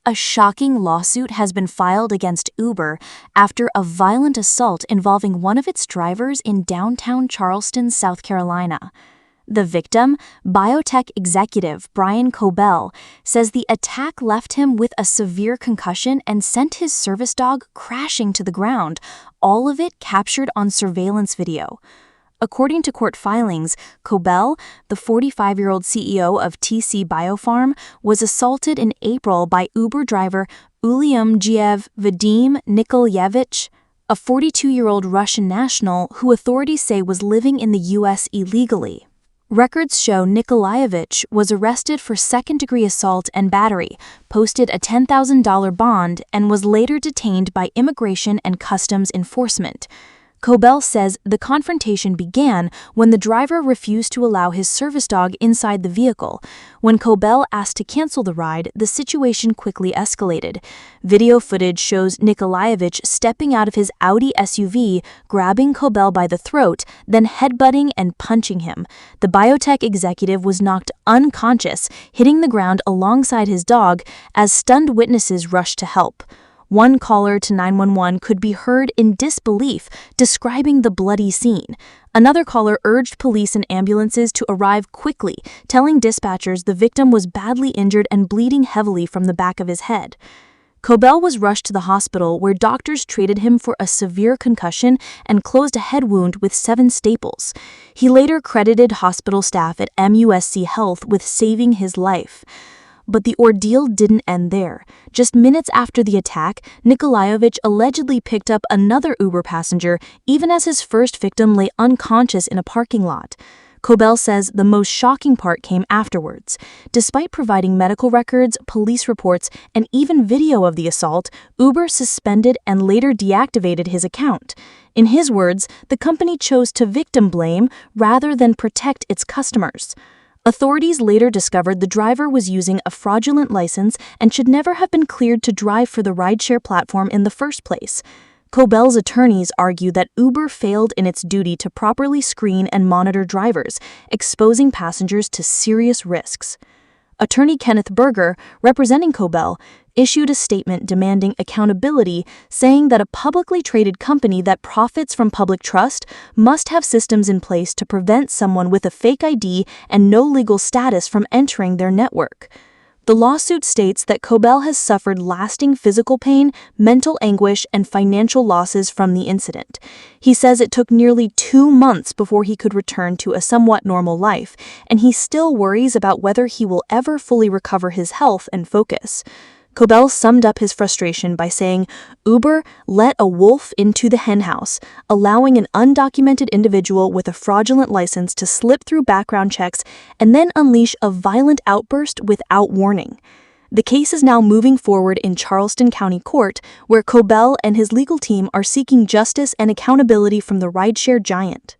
A shocking lawsuit has been filed against Uber after a violent assault involving one of its drivers in downtown Charleston, South Carolina. The victim, Biotech executive Bryan Kobel, says the attack left him with a severe concussion and sent his service dog crashing to the ground, all of it captured on surveillance video. According to court filings, Kobel, the 45-year-old CEO of BioPharm, was assaulted in April by Uber driver Uliumdzhiev Vadim Nikolaevich, a 42-year-old Russian national who authorities say was living in the U.S. illegally. Records show Nikolaevich was arrested for second-degree assault and battery, posted a $10,000 bond, and was later detained by Immigration and Customs Enforcement. Kobel says the confrontation began when the driver refused to allow his service dog inside the vehicle. When Kobel asked to cancel the ride, the situation quickly escalated. Video footage shows Nikolaevich stepping out of his Audi SUV, grabbing Kobel by the throat, then headbutting and punching him. The Biotech executive was knocked unconscious, hitting the ground alongside his dog as stunned witnesses rushed to help. One caller to 911 could be heard in disbelief, describing the bloody scene. Another caller urged police and ambulances to arrive quickly, telling dispatchers the victim was badly injured and bleeding heavily from the back of his head. Kobel was rushed to the hospital where doctors treated him for a severe concussion and closed a head wound with 7 staples. He later credited hospital staff at MUSC Health with saving his life. But the ordeal didn't end there. Just minutes after the attack, Nikolaevich allegedly picked up another Uber passenger, even as his first victim lay unconscious in a parking lot. Kobel says the most shocking part came afterwards. Despite providing medical records, police reports, and even video of the assault, Uber suspended and later deactivated his account. In his words, the company chose to victim blame rather than protect its customers. Authorities later discovered the driver was using a fraudulent license and should never have been cleared to drive for the rideshare platform in the first place. Kobel's attorneys argue that Uber failed in its duty to properly screen and monitor drivers, exposing passengers to serious risks. Attorney Kenneth Berger, representing Kobel, issued a statement demanding accountability, saying that a publicly traded company that profits from public trust must have systems in place to prevent someone with a fake ID and no legal status from entering their network. The lawsuit states that Kobel has suffered lasting physical pain, mental anguish, and financial losses from the incident. He says it took nearly 2 months before he could return to a somewhat normal life, and he still worries about whether he will ever fully recover his health and focus. Kobel summed up his frustration by saying, "Uber let a wolf into the henhouse, allowing an undocumented individual with a fraudulent license to slip through background checks and then unleash a violent outburst without warning." The case is now moving forward in Charleston County Court, where Kobel and his legal team are seeking justice and accountability from the rideshare giant.